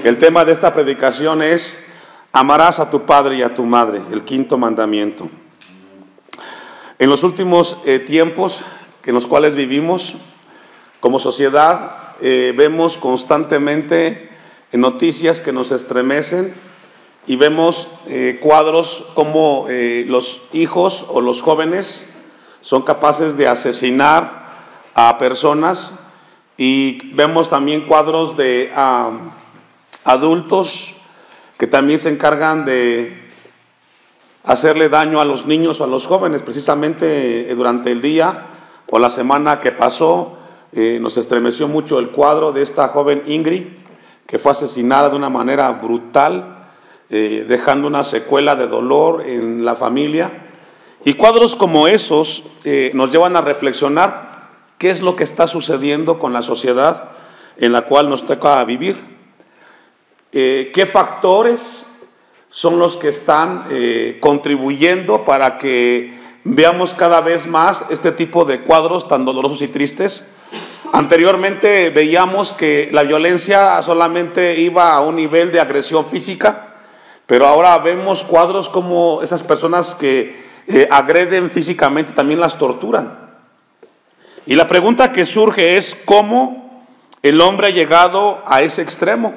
El tema de esta predicación es: amarás a tu padre y a tu madre, el quinto mandamiento. En los últimos tiempos en los cuales vivimos como sociedad, vemos constantemente noticias que nos estremecen y vemos cuadros como los hijos o los jóvenes son capaces de asesinar a personas, y vemos también cuadros de adultos que también se encargan de hacerle daño a los niños o a los jóvenes. Precisamente durante el día o la semana que pasó, nos estremeció mucho el cuadro de esta joven Ingrid, que fue asesinada de una manera brutal, dejando una secuela de dolor en la familia. Y cuadros como esos nos llevan a reflexionar qué es lo que está sucediendo con la sociedad en la cual nos toca vivir. ¿Qué factores son los que están contribuyendo para que veamos cada vez más este tipo de cuadros tan dolorosos y tristes? Anteriormente veíamos que la violencia solamente iba a un nivel de agresión física, pero ahora vemos cuadros como esas personas que agreden físicamente también las torturan. Y la pregunta que surge es: ¿cómo el hombre ha llegado a ese extremo?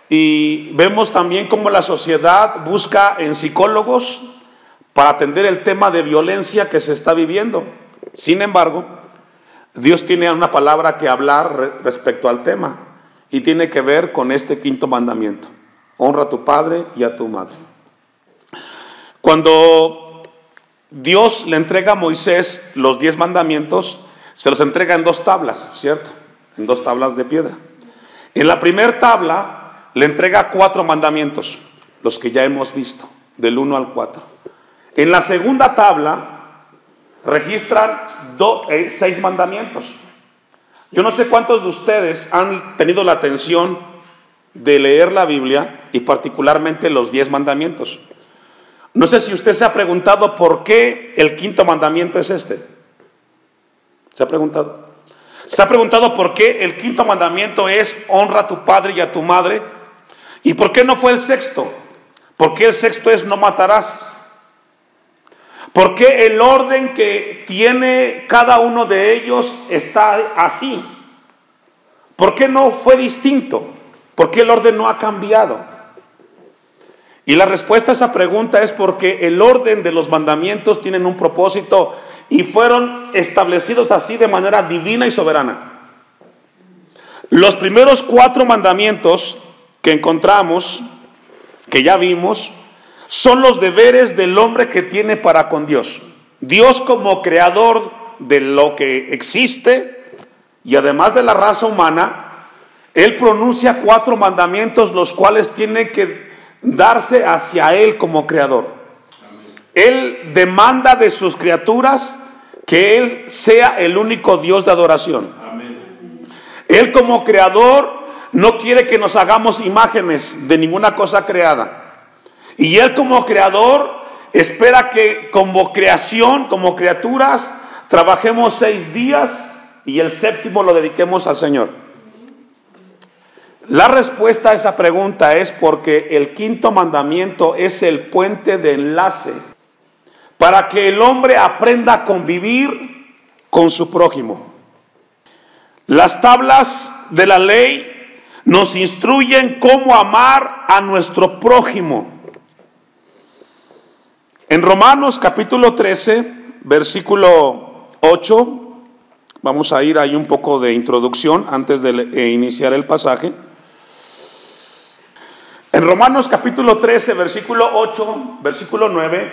Y vemos también cómo la sociedad busca en psicólogos para atender el tema de violencia que se está viviendo. Sin embargo, Dios tiene una palabra que hablar respecto al tema, y tiene que ver con este quinto mandamiento: honra a tu padre y a tu madre. Cuando Dios le entrega a Moisés los 10 mandamientos, se los entrega en 2 tablas, ¿cierto? En 2 tablas de piedra. En la primera tabla le entrega 4 mandamientos, los que ya hemos visto, del 1 al 4. En la segunda tabla registran 6 mandamientos. Yo no sé cuántos de ustedes han tenido la atención de leer la Biblia, y particularmente los 10 mandamientos. No sé si usted se ha preguntado por qué el quinto mandamiento es este. ¿Se ha preguntado? ¿Se ha preguntado por qué el quinto mandamiento es honra a tu padre y a tu madre? ¿Y por qué no fue el sexto? ¿Por qué el sexto es no matarás? ¿Por qué el orden que tiene cada uno de ellos está así? ¿Por qué no fue distinto? ¿Por qué el orden no ha cambiado? Y la respuesta a esa pregunta es porque el orden de los mandamientos tienen un propósito y fueron establecidos así de manera divina y soberana. Los primeros 4 mandamientos que encontramos, que ya vimos, son los deberes del hombre que tiene para con Dios. Dios, como creador de lo que existe y además de la raza humana, Él pronuncia 4 mandamientos, los cuales tienen que darse hacia Él como creador. Él demanda de sus criaturas que Él sea el único Dios de adoración. Él, como creador, no quiere que nos hagamos imágenes de ninguna cosa creada. Y Él, como creador, espera que como creación, como criaturas, trabajemos 6 días y el 7º lo dediquemos al Señor. La respuesta a esa pregunta es porque el quinto mandamiento es el puente de enlace para que el hombre aprenda a convivir con su prójimo. Las tablas de la ley nos instruyen cómo amar a nuestro prójimo. En Romanos capítulo 13, versículo 8, vamos a ir ahí un poco de introducción antes de iniciar el pasaje. En Romanos capítulo 13, versículo 8, versículo 9,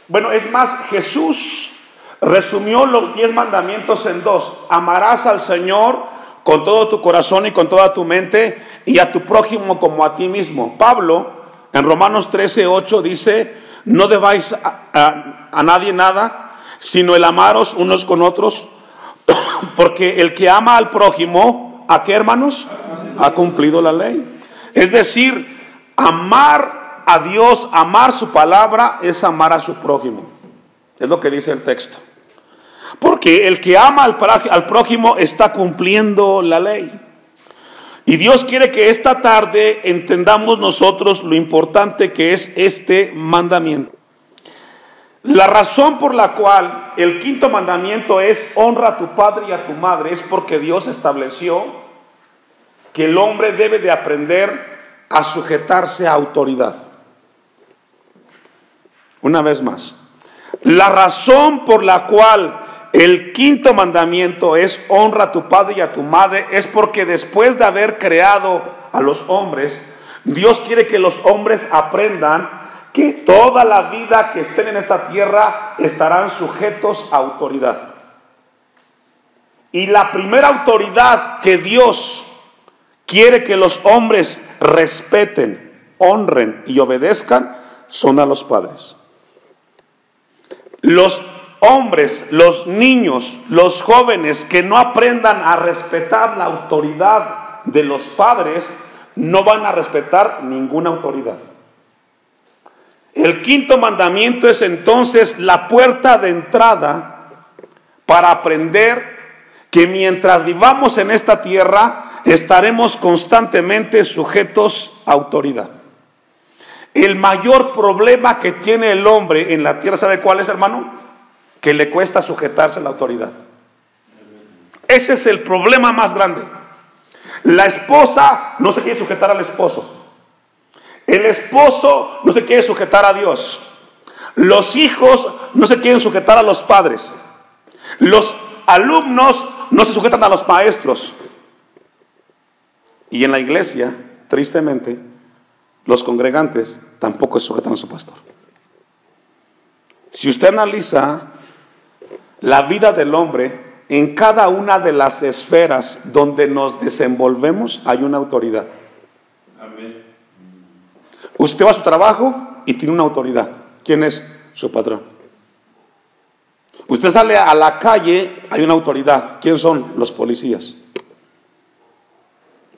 bueno, es más, Jesús resumió los 10 mandamientos en 2. Amarás al Señor con todo tu corazón y con toda tu mente, y a tu prójimo como a ti mismo. Pablo, en Romanos 13, 8 dice: no debáis a nadie nada, sino el amaros unos con otros, porque el que ama al prójimo, ¿a qué, hermanos? Ha cumplido la ley. Es decir, amar a Dios, amar su palabra, es amar a su prójimo. Es lo que dice el texto. Porque el que ama al prójimo está cumpliendo la ley. Y Dios quiere que esta tarde entendamos nosotros lo importante que es este mandamiento. La razón por la cual el quinto mandamiento es honra a tu padre y a tu madre es porque Dios estableció que el hombre debe de aprender a sujetarse a autoridad. Una vez más, la razón por la cual el quinto mandamiento es honra a tu padre y a tu madre es porque después de haber creado a los hombres, Dios quiere que los hombres aprendan que toda la vida que estén en esta tierra estarán sujetos a autoridad. Y la primera autoridad que Dios quiere que los hombres respeten, honren y obedezcan son a los padres. Los hombres, los niños, los jóvenes que no aprendan a respetar la autoridad de los padres, no van a respetar ninguna autoridad. El quinto mandamiento es entonces la puerta de entrada para aprender que mientras vivamos en esta tierra estaremos constantemente sujetos a autoridad. El mayor problema que tiene el hombre en la tierra, ¿sabe cuál es, hermano? Que le cuesta sujetarse a la autoridad. Ese es el problema más grande. La esposa no se quiere sujetar al esposo. El esposo no se quiere sujetar a Dios. Los hijos no se quieren sujetar a los padres. Los alumnos no se sujetan a los maestros. Y en la iglesia, tristemente, los congregantes tampoco se sujetan a su pastor. Si usted analiza la vida del hombre, en cada una de las esferas donde nos desenvolvemos hay una autoridad. Amén. Usted va a su trabajo y tiene una autoridad. ¿Quién es? Su patrón. Usted sale a la calle, hay una autoridad. ¿Quién son? Los policías.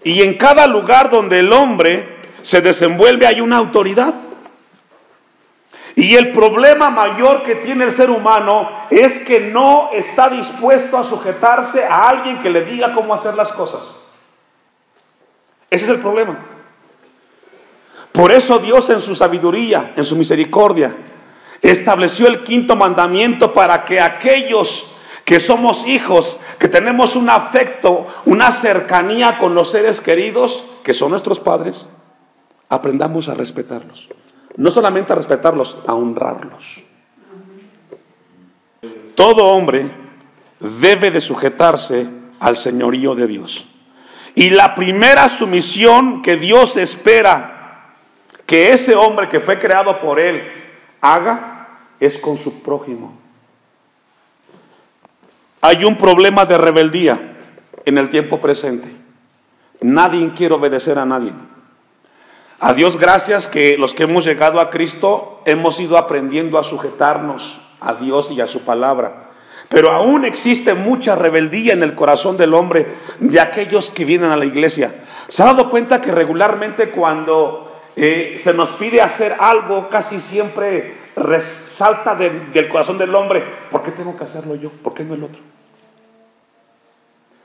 Y en cada lugar donde el hombre se desenvuelve hay una autoridad. Y el problema mayor que tiene el ser humano es que no está dispuesto a sujetarse a alguien que le diga cómo hacer las cosas. Ese es el problema. Por eso Dios en su sabiduría, en su misericordia, estableció el quinto mandamiento para que aquellos que somos hijos, que tenemos un afecto, una cercanía con los seres queridos, que son nuestros padres, aprendamos a respetarlos. No solamente a respetarlos, a honrarlos. Todo hombre debe de sujetarse al señorío de Dios. Y la primera sumisión que Dios espera que ese hombre que fue creado por él haga es con su prójimo. Hay un problema de rebeldía en el tiempo presente. Nadie quiere obedecer a nadie. A Dios gracias que los que hemos llegado a Cristo hemos ido aprendiendo a sujetarnos a Dios y a su palabra. Pero aún existe mucha rebeldía en el corazón del hombre de aquellos que vienen a la iglesia. ¿Se ha dado cuenta que regularmente cuando se nos pide hacer algo, casi siempre resalta del corazón del hombre? ¿Por qué tengo que hacerlo yo? ¿Por qué no el otro?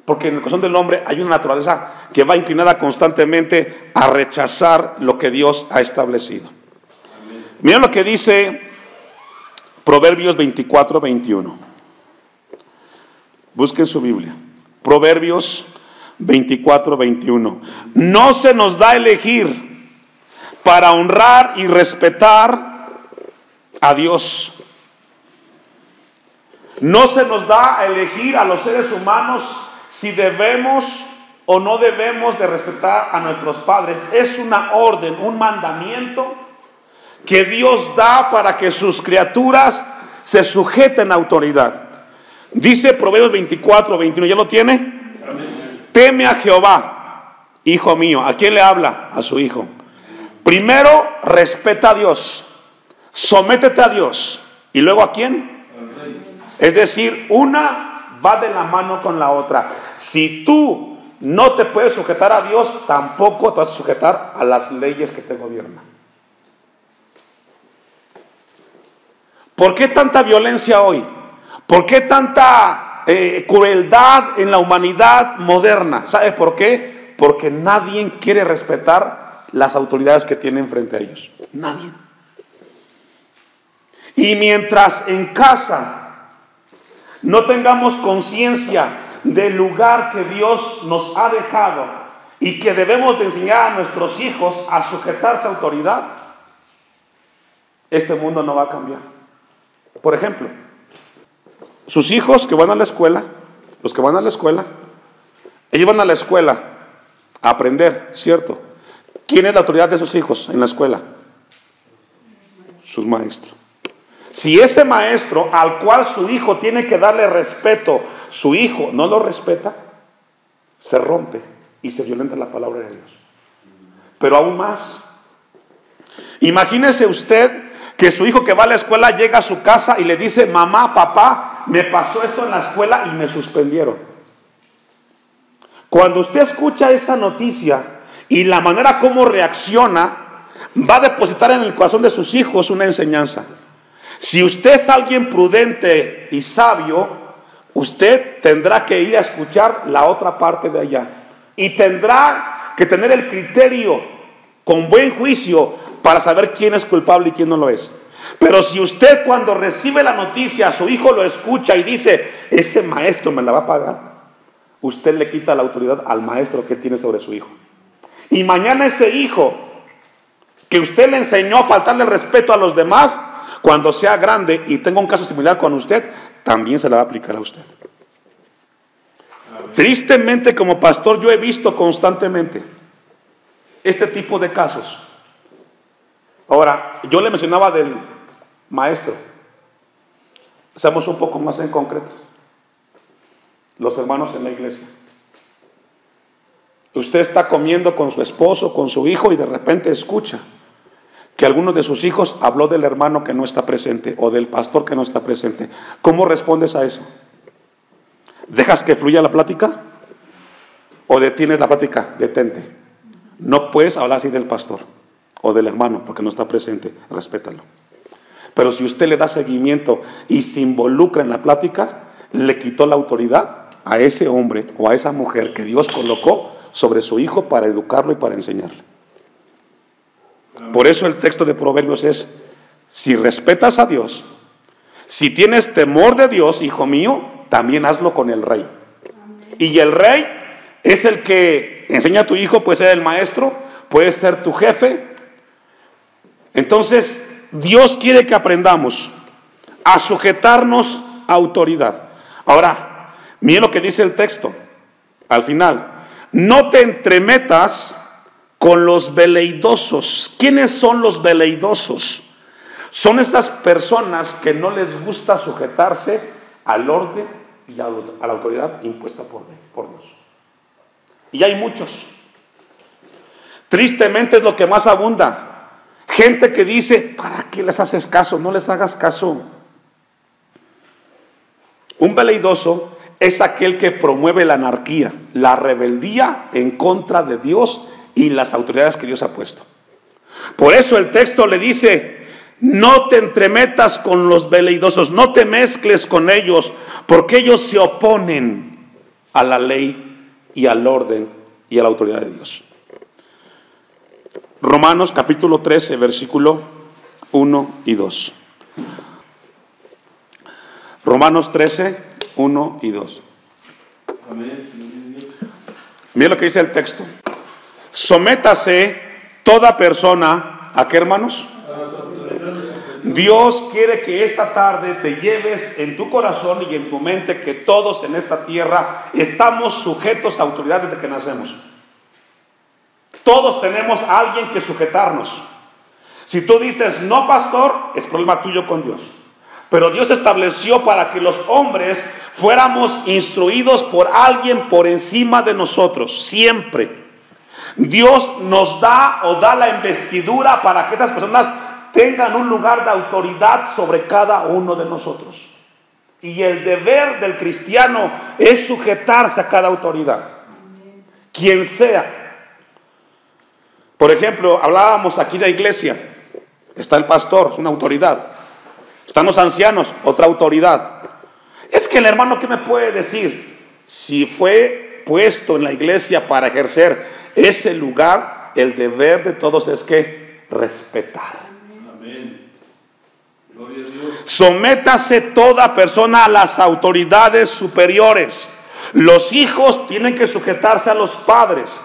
Porque en el corazón del hombre hay una naturaleza que va inclinada constantemente a rechazar lo que Dios ha establecido. Miren lo que dice Proverbios 24:21. Busquen su Biblia. Proverbios 24:21. No se nos da a elegir para honrar y respetar a Dios. No se nos da a elegir a los seres humanos si debemos o no debemos de respetar a nuestros padres. Es una orden, un mandamiento que Dios da para que sus criaturas se sujeten a autoridad. Dice Proverbios 24:21, ¿ya lo tiene? Amén. Teme a Jehová, hijo mío. ¿A quién le habla? A su hijo. Primero, respeta a Dios, sométete a Dios. ¿Y luego a quién? Es decir, una va de la mano con la otra. Si tú no te puedes sujetar a Dios, tampoco te vas a sujetar a las leyes que te gobiernan. ¿Por qué tanta violencia hoy? ¿Por qué tanta crueldad en la humanidad moderna? ¿Sabe por qué? Porque nadie quiere respetar las autoridades que tienen frente a ellos. Nadie. Y mientras en casa no tengamos conciencia del lugar que Dios nos ha dejado y que debemos de enseñar a nuestros hijos a sujetarse a autoridad, este mundo no va a cambiar. Por ejemplo, sus hijos que van a la escuela, los que van a la escuela, ellos van a la escuela a aprender, ¿cierto? ¿Quién es la autoridad de sus hijos en la escuela? Sus maestros. Si ese maestro al cual su hijo tiene que darle respeto, su hijo no lo respeta, se rompe y se violenta la palabra de Dios. Pero aún más, imagínese usted que su hijo que va a la escuela llega a su casa y le dice: mamá, papá, me pasó esto en la escuela y me suspendieron. Cuando usted escucha esa noticia y la manera como reacciona, va a depositar en el corazón de sus hijos una enseñanza. Si usted es alguien prudente y sabio, usted tendrá que ir a escuchar la otra parte de allá. Y tendrá que tener el criterio con buen juicio para saber quién es culpable y quién no lo es. Pero si usted cuando recibe la noticia, su hijo lo escucha y dice: ese maestro me la va a pagar, usted le quita la autoridad al maestro que tiene sobre su hijo. Y mañana ese hijo que usted le enseñó a faltarle el respeto a los demás, cuando sea grande y tenga un caso similar con usted, también se la va a aplicar a usted. Tristemente, como pastor, yo he visto constantemente este tipo de casos. Ahora, yo le mencionaba del maestro. Seamos un poco más en concreto. Los hermanos en la iglesia. Usted está comiendo con su esposo, con su hijo, y de repente escucha que alguno de sus hijos habló del hermano que no está presente o del pastor que no está presente. ¿Cómo respondes a eso? ¿Dejas que fluya la plática? ¿O detienes la plática? Detente. No puedes hablar así del pastor o del hermano porque no está presente. Respétalo. Pero si usted le da seguimiento y se involucra en la plática, le quitó la autoridad a ese hombre o a esa mujer que Dios colocó sobre su hijo para educarlo y para enseñarle. Por eso el texto de Proverbios es: si respetas a Dios, si tienes temor de Dios, hijo mío, también hazlo con el rey. Y el rey es el que enseña a tu hijo, puede ser el maestro, puede ser tu jefe. Entonces, Dios quiere que aprendamos a sujetarnos a autoridad. Ahora, miren lo que dice el texto al final: no te entremetas con los veleidosos. ¿Quiénes son los veleidosos? Son esas personas que no les gusta sujetarse al orden y a la autoridad impuesta por Dios. Y hay muchos. Tristemente es lo que más abunda. Gente que dice: ¿para qué les haces caso? No les hagas caso. Un veleidoso es aquel que promueve la anarquía, la rebeldía en contra de Dios y las autoridades que Dios ha puesto. Por eso el texto le dice: no te entremetas con los veleidosos, no te mezcles con ellos, porque ellos se oponen a la ley y al orden y a la autoridad de Dios. Romanos capítulo 13, versículo 1 y 2. Romanos 13, 1 y 2. Mira lo que dice el texto: sométase toda persona, ¿a qué, hermanos? Dios quiere que esta tarde te lleves en tu corazón y en tu mente que todos en esta tierra estamos sujetos a autoridad desde que nacemos. Todos tenemos a alguien que sujetarnos. Si tú dices: no, pastor, es problema tuyo con Dios. Pero Dios estableció para que los hombres fuéramos instruidos por alguien por encima de nosotros, siempre. Dios nos da o da la investidura para que esas personas tengan un lugar de autoridad sobre cada uno de nosotros. Y el deber del cristiano es sujetarse a cada autoridad, quien sea. Por ejemplo, hablábamos aquí de la iglesia. Está el pastor, es una autoridad. Están los ancianos, otra autoridad. Es que el hermano, ¿qué me puede decir? Si fue puesto en la iglesia para ejercer ese lugar, el deber de todos es que respetar. Amén. Gloria a Dios. Sométase toda persona a las autoridades superiores. Los hijos tienen que sujetarse a los padres,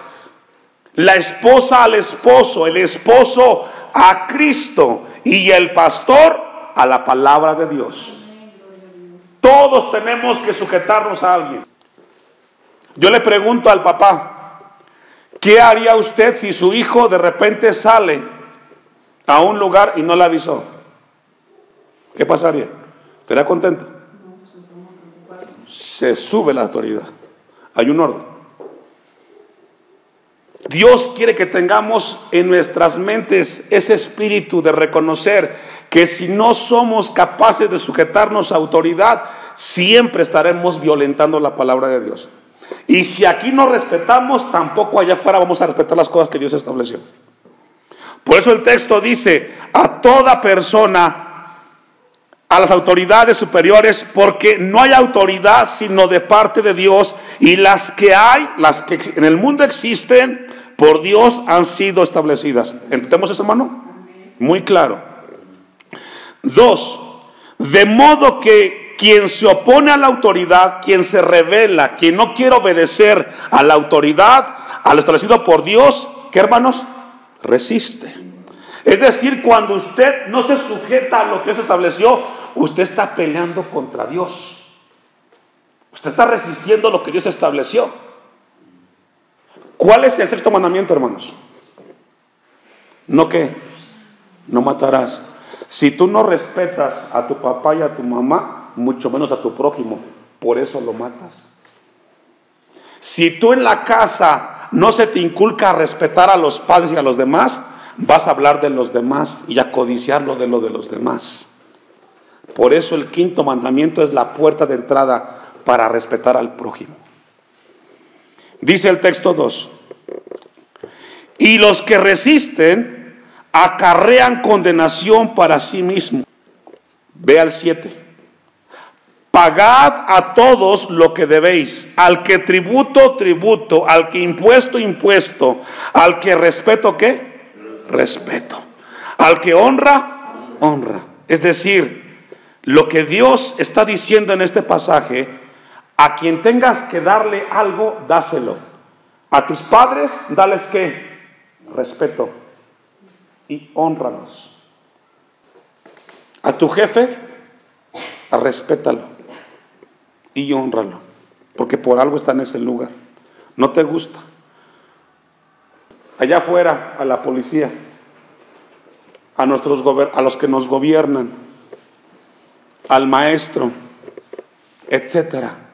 la esposa al esposo, el esposo a Cristo y el pastor a la palabra de Dios. Todos tenemos que sujetarnos a alguien. Yo le pregunto al papá, ¿qué haría usted si su hijo de repente sale a un lugar y no le avisó? ¿Qué pasaría? ¿Estaría contento? Se sube la autoridad. Hay un orden. Dios quiere que tengamos en nuestras mentes ese espíritu de reconocer que si no somos capaces de sujetarnos a autoridad, siempre estaremos violentando la palabra de Dios. Y si aquí no respetamos, tampoco allá afuera vamos a respetar las cosas que Dios estableció. Por eso el texto dice, a toda persona, a las autoridades superiores, porque no hay autoridad sino de parte de Dios, y las que hay, las que en el mundo existen, por Dios han sido establecidas. ¿Entendemos eso, hermano? Muy claro. 2, de modo que quien se opone a la autoridad, quien se rebela, quien no quiere obedecer a la autoridad, a lo establecido por Dios, ¿qué, hermanos? Resiste. Es decir, cuando usted no se sujeta a lo que se estableció, usted está peleando contra Dios. Usted está resistiendo lo que Dios estableció. ¿Cuál es el sexto mandamiento, hermanos? ¿No qué? No matarás. Si tú no respetas a tu papá y a tu mamá, mucho menos a tu prójimo, por eso lo matas. Si tú en la casa no se te inculca a respetar a los padres y a los demás, vas a hablar de los demás y a codiciar lo de los demás. Por eso el quinto mandamiento es la puerta de entrada para respetar al prójimo. Dice el texto 2, y los que resisten acarrean condenación para sí mismos. Ve al 7. Pagad a todos lo que debéis, al que tributo, tributo, al que impuesto, impuesto, al que respeto, ¿qué? Respeto. Al que honra, honra. Es decir, lo que Dios está diciendo en este pasaje, a quien tengas que darle algo, dáselo. A tus padres, dales ¿qué? Respeto y hónralos. A tu jefe, respétalo y hónralo, porque por algo está en ese lugar. No te gusta. Allá afuera, a la policía, a los que nos gobiernan, al maestro, etcétera.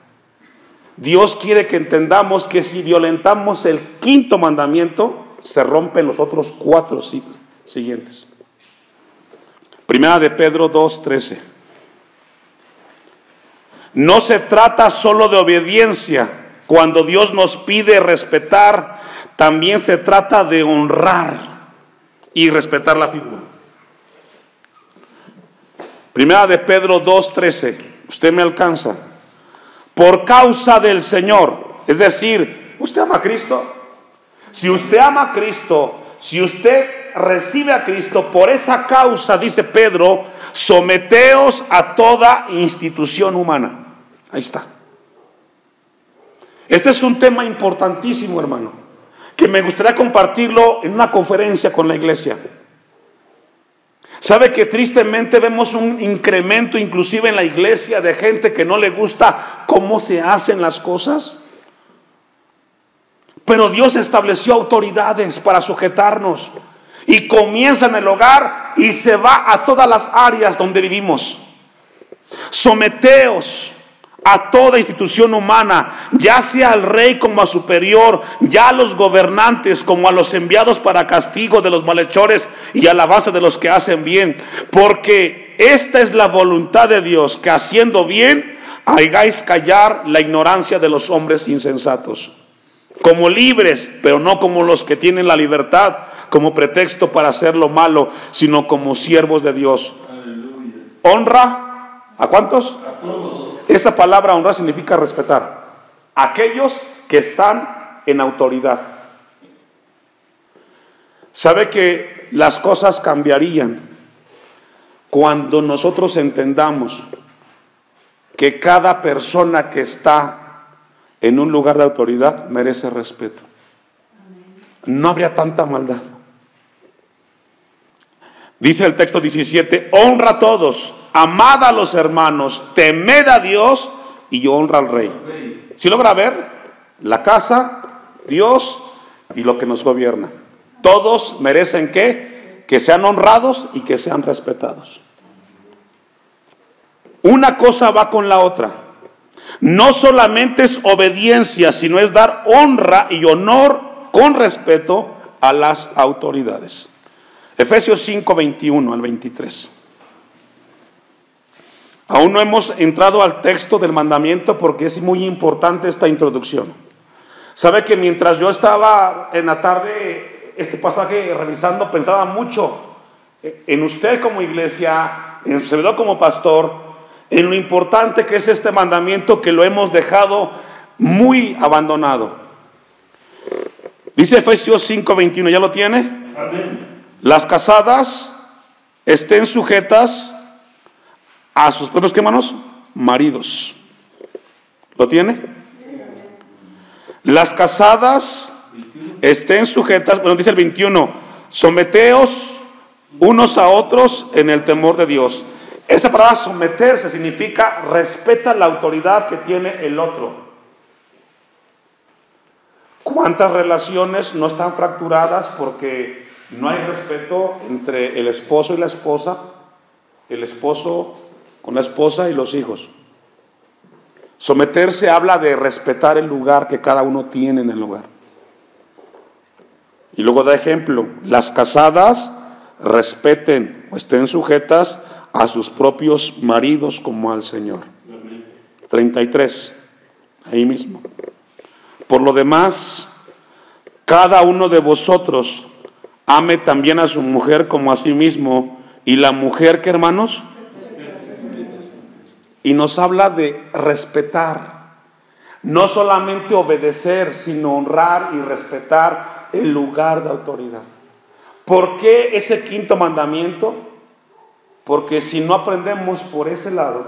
Dios quiere que entendamos que si violentamos el quinto mandamiento, se rompen los otros 4 siguientes. Primera de Pedro 2:13. No se trata solo de obediencia. Cuando Dios nos pide respetar, también se trata de honrar y respetar la figura. Primera de Pedro 2:13. Usted me alcanza. Por causa del Señor. Es decir, ¿usted ama a Cristo? Si usted ama a Cristo, si usted recibe a Cristo, por esa causa, dice Pedro, someteos a toda institución humana. Ahí está. Este es un tema importantísimo, hermano, que me gustaría compartirlo en una conferencia con la iglesia. ¿Sabe que tristemente vemos un incremento inclusive en la iglesia de gente que no le gusta cómo se hacen las cosas? Pero Dios estableció autoridades para sujetarnos y comienza en el hogar y se va a todas las áreas donde vivimos. Someteos a toda institución humana, ya sea al rey como a superior, ya a los gobernantes como a los enviados para castigo de los malhechores y alabanza de los que hacen bien, porque esta es la voluntad de Dios, que haciendo bien hagáis callar la ignorancia de los hombres insensatos, como libres, pero no como los que tienen la libertad como pretexto para hacer lo malo, sino como siervos de Dios. Aleluya. Honra, ¿a cuántos? A todos. Esa palabra honrar significa respetar a aquellos que están en autoridad. ¿Sabe que las cosas cambiarían cuando nosotros entendamos que cada persona que está en un lugar de autoridad merece respeto? No habría tanta maldad. Dice el texto 17, honra a todos, amad a los hermanos, temed a Dios y honra al rey. ¿Sí logra ver? La casa, Dios y lo que nos gobierna. Todos merecen ¿qué? Que sean honrados y que sean respetados. Una cosa va con la otra. No solamente es obediencia, sino es dar honra y honor con respeto a las autoridades. Efesios 5, 21 al 23. Aún no hemos entrado al texto del mandamiento porque es muy importante esta introducción. Sabe que mientras yo estaba en la tarde este pasaje revisando, pensaba mucho en usted como iglesia, en su servidor como pastor, en lo importante que es este mandamiento que lo hemos dejado muy abandonado. Dice Efesios 5, 21, ¿ya lo tiene? Amén. Las casadas estén sujetas a sus propios, ¿qué hermanos? Maridos. ¿Lo tiene? Las casadas estén sujetas, bueno, dice el 21, someteos unos a otros en el temor de Dios. Esa palabra someterse significa respeta la autoridad que tiene el otro. ¿Cuántas relaciones no están fracturadas porque no hay respeto entre el esposo y la esposa, el esposo con la esposa y los hijos? Someterse habla de respetar el lugar que cada uno tiene en el hogar. Y luego da ejemplo, las casadas respeten o estén sujetas a sus propios maridos como al Señor. 33, ahí mismo. Por lo demás, cada uno de vosotros ame también a su mujer como a sí mismo, y la mujer, ¿qué hermanos? Y nos habla de respetar, no solamente obedecer, sino honrar y respetar el lugar de autoridad. ¿Por qué ese quinto mandamiento? Porque si no aprendemos por ese lado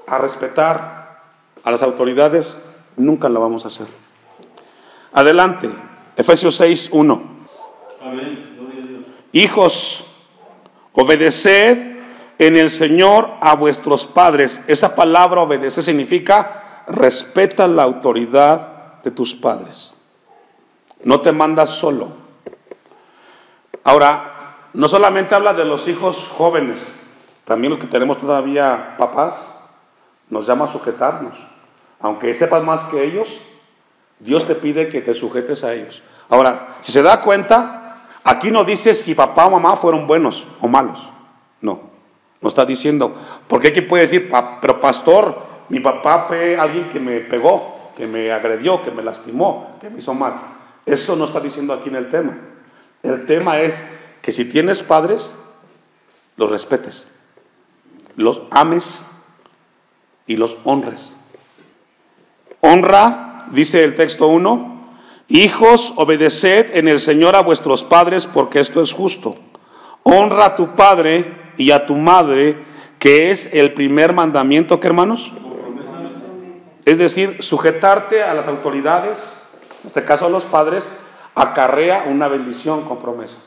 a respetar a las autoridades, nunca lo vamos a hacer. Adelante, Efesios 6, 1. Amén. Gloria a Dios. Hijos, obedeced en el Señor a vuestros padres. Esa palabra obedecer significa respeta la autoridad de tus padres. No te mandas solo. Ahora, no solamente habla de los hijos jóvenes, también los que tenemos todavía papás, nos llama a sujetarnos. Aunque sepas más que ellos, Dios te pide que te sujetes a ellos. Ahora, si se da cuenta, aquí no dice si papá o mamá fueron buenos o malos. No está diciendo. Porque aquí puede decir, pero pastor, mi papá fue alguien que me pegó, que me agredió, que me lastimó, que me hizo mal. Eso no está diciendo aquí en el tema. El tema es que si tienes padres, los respetes, los ames y los honres. Honra, dice el texto 1, hijos, obedeced en el Señor a vuestros padres, porque esto es justo. Honra a tu padre y a tu madre, que es el primer mandamiento, ¿qué hermanos? Es decir, sujetarte a las autoridades, en este caso a los padres, acarrea una bendición con promesa.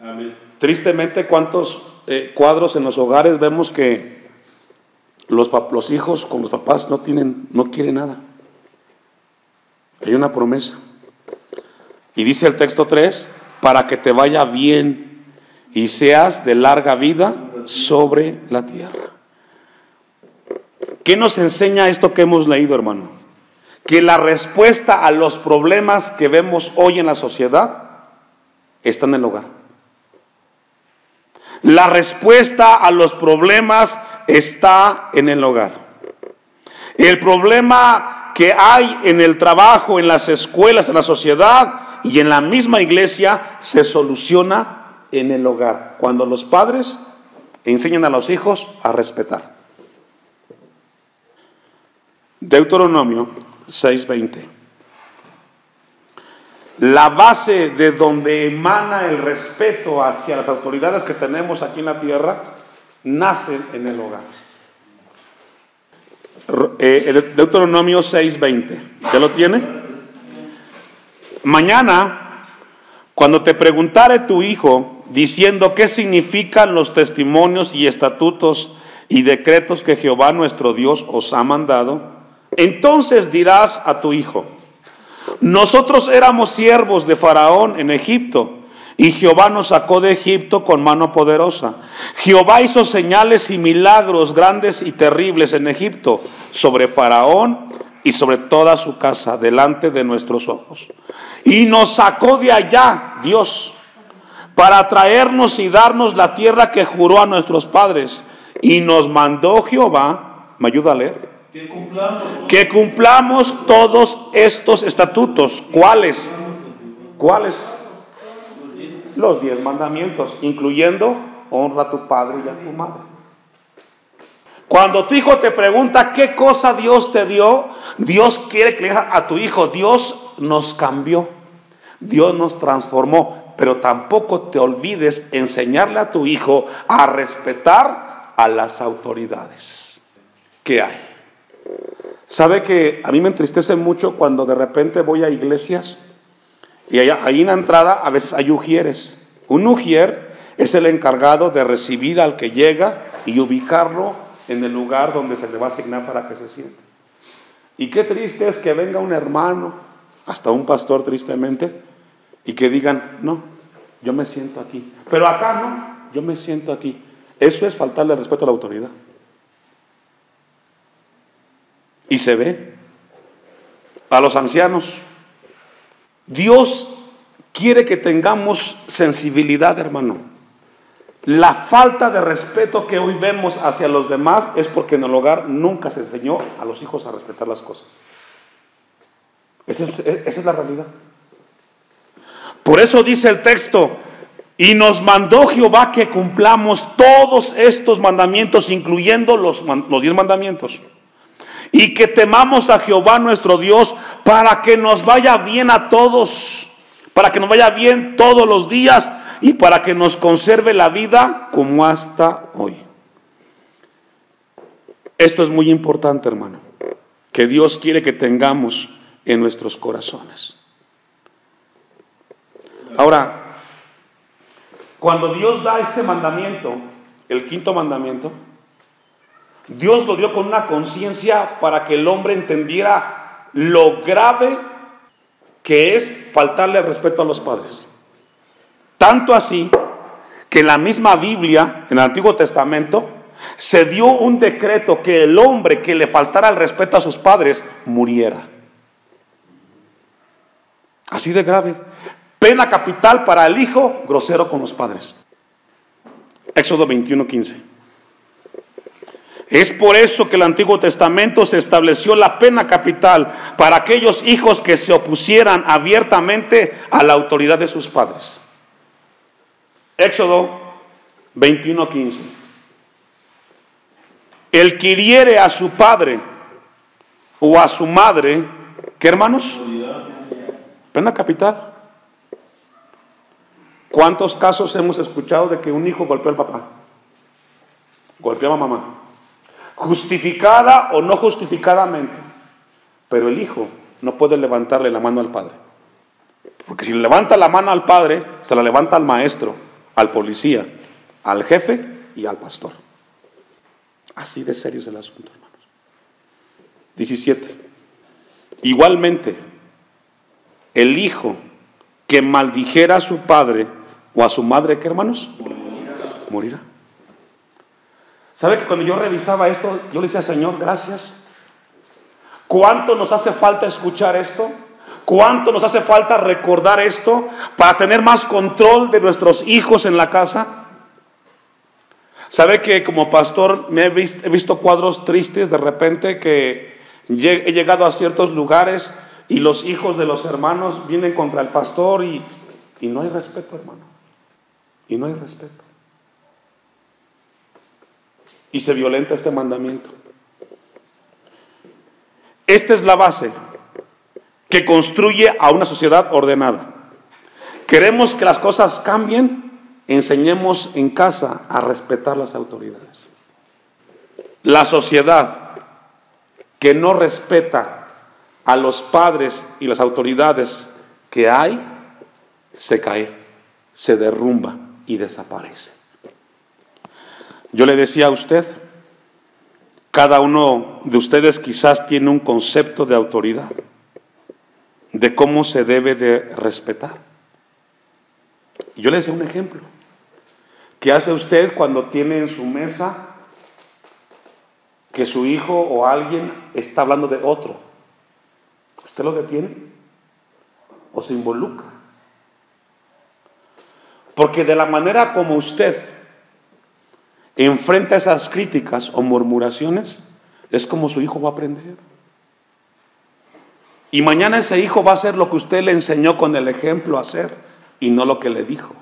Amén. Tristemente, ¿cuántos cuadros en los hogares vemos que los hijos con los papás no quieren nada? Hay una promesa. Y dice el texto 3, para que te vaya bien y seas de larga vida sobre la tierra. ¿Qué nos enseña esto que hemos leído, hermano? Que la respuesta a los problemas que vemos hoy en la sociedad está en el hogar. La respuesta a los problemas está en el hogar. El problema que hay en el trabajo, en las escuelas, en la sociedad y en la misma iglesia se soluciona en el hogar, cuando los padres enseñan a los hijos a respetar. Deuteronomio 6:20. La base de donde emana el respeto hacia las autoridades que tenemos aquí en la tierra nace en el hogar. Deuteronomio 6:20. ¿Ya lo tiene? Mañana, cuando te preguntare tu hijo, diciendo qué significan los testimonios y estatutos y decretos que Jehová nuestro Dios os ha mandado, entonces dirás a tu hijo: nosotros éramos siervos de Faraón en Egipto, y Jehová nos sacó de Egipto con mano poderosa. Jehová hizo señales y milagros grandes y terribles en Egipto, sobre Faraón y sobre toda su casa, delante de nuestros ojos. Y nos sacó de allá, Dios, para traernos y darnos la tierra que juró a nuestros padres. Y nos mandó Jehová, ¿me ayuda a leer? Que cumplamos todos estos estatutos. ¿Cuáles? ¿Cuáles? Los 10 mandamientos, incluyendo honra a tu padre y a tu madre. Cuando tu hijo te pregunta qué cosa Dios te dio, Dios quiere que le digas a tu hijo: Dios nos cambió, Dios nos transformó. Pero tampoco te olvides enseñarle a tu hijo a respetar a las autoridades. ¿Qué hay? ¿Sabe que a mí me entristece mucho cuando de repente voy a iglesias y ahí en la entrada a veces hay ujieres? Un ujier es el encargado de recibir al que llega y ubicarlo en el lugar donde se le va a asignar para que se siente. Y qué triste es que venga un hermano, hasta un pastor tristemente, y que digan: no, yo me siento aquí, pero acá no, yo me siento aquí. Eso es faltarle respeto a la autoridad. Y se ve a los ancianos. Dios quiere que tengamos sensibilidad, hermano. La falta de respeto que hoy vemos hacia los demás es porque en el hogar nunca se enseñó a los hijos a respetar las cosas. Esa es la realidad. Por eso dice el texto: y nos mandó Jehová que cumplamos todos estos mandamientos, incluyendo los 10 mandamientos. Y que temamos a Jehová nuestro Dios, para que nos vaya bien a todos, para que nos vaya bien todos los días, y para que nos conserve la vida como hasta hoy. Esto es muy importante, hermano, que Dios quiere que tengamos en nuestros corazones. Ahora, cuando Dios da este mandamiento, el 5.º mandamiento, Dios lo dio con una conciencia para que el hombre entendiera lo grave que es faltarle el respeto a los padres. Tanto así que en la misma Biblia, en el Antiguo Testamento, se dio un decreto que el hombre que le faltara el respeto a sus padres muriera. Así de grave. Pena capital para el hijo grosero con los padres. Éxodo 21:15. Es por eso que el Antiguo Testamento se estableció la pena capital para aquellos hijos que se opusieran abiertamente a la autoridad de sus padres. Éxodo 21:15. El que hiriere a su padre o a su madre, ¿qué, hermanos? Pena capital. ¿Cuántos casos hemos escuchado de que un hijo golpeó al papá? Golpeó a la mamá. Justificada o no justificadamente. Pero el hijo no puede levantarle la mano al padre. Porque si le levanta la mano al padre, se la levanta al maestro, al policía, al jefe y al pastor. Así de serio es el asunto, hermanos. 17. Igualmente, el hijo que maldijera a su padre o a su madre, ¿qué, hermanos? Morirá. ¿Sabe que cuando yo revisaba esto, yo le decía: Señor, gracias? ¿Cuánto nos hace falta escuchar esto? ¿Cuánto nos hace falta recordar esto para tener más control de nuestros hijos en la casa? ¿Sabe que como pastor he visto cuadros tristes de repente, que he llegado a ciertos lugares y los hijos de los hermanos vienen contra el pastor y no hay respeto, hermano? Y no hay respeto. Y se violenta este mandamiento. Esta es la base que construye a una sociedad ordenada. Queremos que las cosas cambien, enseñemos en casa a respetar las autoridades. La sociedad que no respeta a los padres y las autoridades que hay, se cae, se derrumba y desaparece. Yo le decía a usted, cada uno de ustedes quizás tiene un concepto de autoridad, de cómo se debe de respetar. Y yo le decía un ejemplo. ¿Qué hace usted cuando tiene en su mesa que su hijo o alguien está hablando de otro? ¿Usted lo detiene o se involucra? Porque de la manera como usted enfrenta esas críticas o murmuraciones, es como su hijo va a aprender. Y mañana ese hijo va a hacer lo que usted le enseñó con el ejemplo a hacer y no lo que le dijo.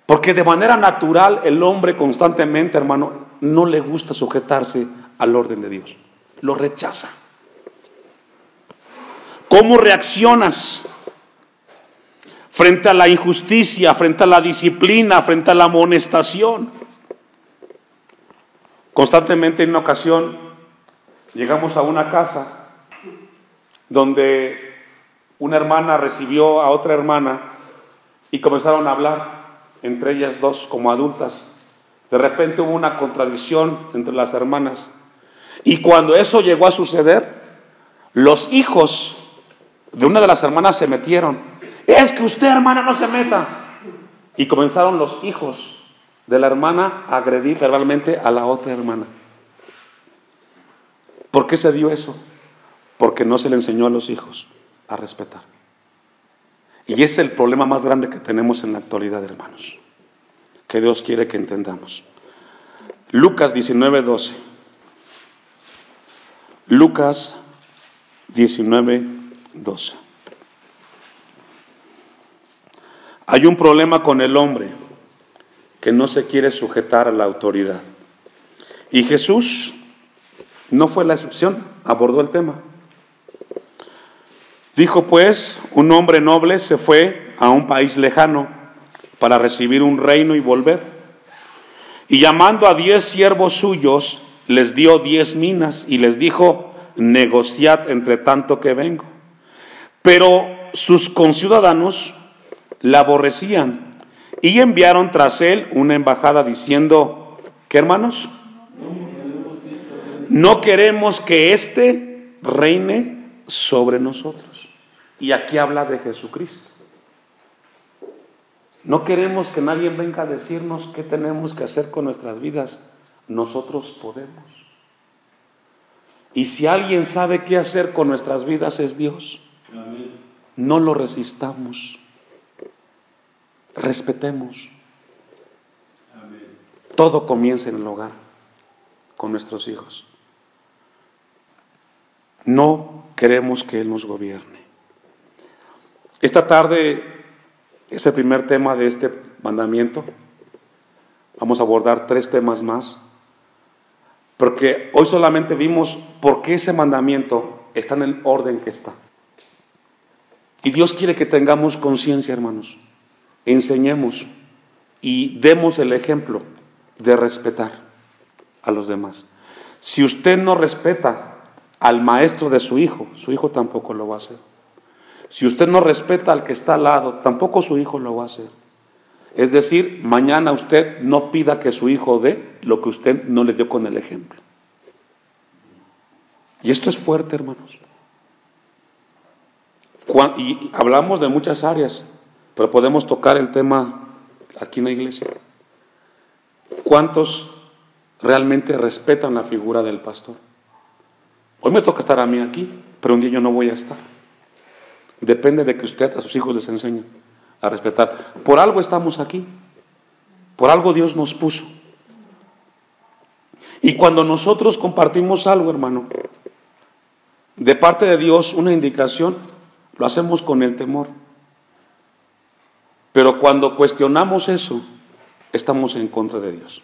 Porque de manera natural el hombre constantemente, hermano, no le gusta sujetarse al orden de Dios. Lo rechaza. ¿Cómo reaccionas frente a la injusticia, frente a la disciplina, frente a la amonestación? Constantemente en una ocasión llegamos a una casa donde una hermana recibió a otra hermana y comenzaron a hablar entre ellas dos como adultas. De repente hubo una contradicción entre las hermanas, y cuando eso llegó a suceder, los hijos de una de las hermanas se metieron. Es que usted, hermana, no se meta. Y comenzaron los hijos de la hermana a agredir verbalmente a la otra hermana. ¿Por qué se dio eso? Porque no se le enseñó a los hijos a respetar. Y ese es el problema más grande que tenemos en la actualidad, hermanos, que Dios quiere que entendamos. Lucas 19:12. Lucas 19:12. Hay un problema con el hombre que no se quiere sujetar a la autoridad. Y Jesús no fue la excepción, abordó el tema. Dijo pues, un hombre noble se fue a un país lejano para recibir un reino y volver. Y llamando a 10 siervos suyos, les dio 10 minas y les dijo, negociad entre tanto que vengo. Pero sus conciudadanos la aborrecían y enviaron tras él una embajada diciendo, ¿qué, hermanos? No queremos que éste reine sobre nosotros. Y aquí habla de Jesucristo. No queremos que nadie venga a decirnos qué tenemos que hacer con nuestras vidas. Nosotros podemos. Y si alguien sabe qué hacer con nuestras vidas es Dios. Amén. No lo resistamos. Respetemos. Amén. Todo comienza en el hogar, con nuestros hijos. No queremos que Él nos gobierne. Esta tarde es el primer tema de este mandamiento. Vamos a abordar 3 temas más, porque hoy solamente vimos por qué ese mandamiento está en el orden que está. Y Dios quiere que tengamos conciencia, hermanos. Enseñemos y demos el ejemplo de respetar a los demás. Si usted no respeta al maestro de su hijo tampoco lo va a hacer. Si usted no respeta al que está al lado, tampoco su hijo lo va a hacer. Es decir, mañana usted no pida que su hijo dé lo que usted no le dio con el ejemplo. Y esto es fuerte, hermanos. Y hablamos de muchas áreas, pero podemos tocar el tema aquí en la iglesia. ¿Cuántos realmente respetan la figura del pastor? Hoy me toca estar a mí aquí, pero un día yo no voy a estar. Depende de que usted a sus hijos les enseñe a respetar. Por algo estamos aquí. Por algo Dios nos puso. Y cuando nosotros compartimos algo, hermano, de parte de Dios, una indicación, lo hacemos con el temor. Pero cuando cuestionamos eso, estamos en contra de Dios.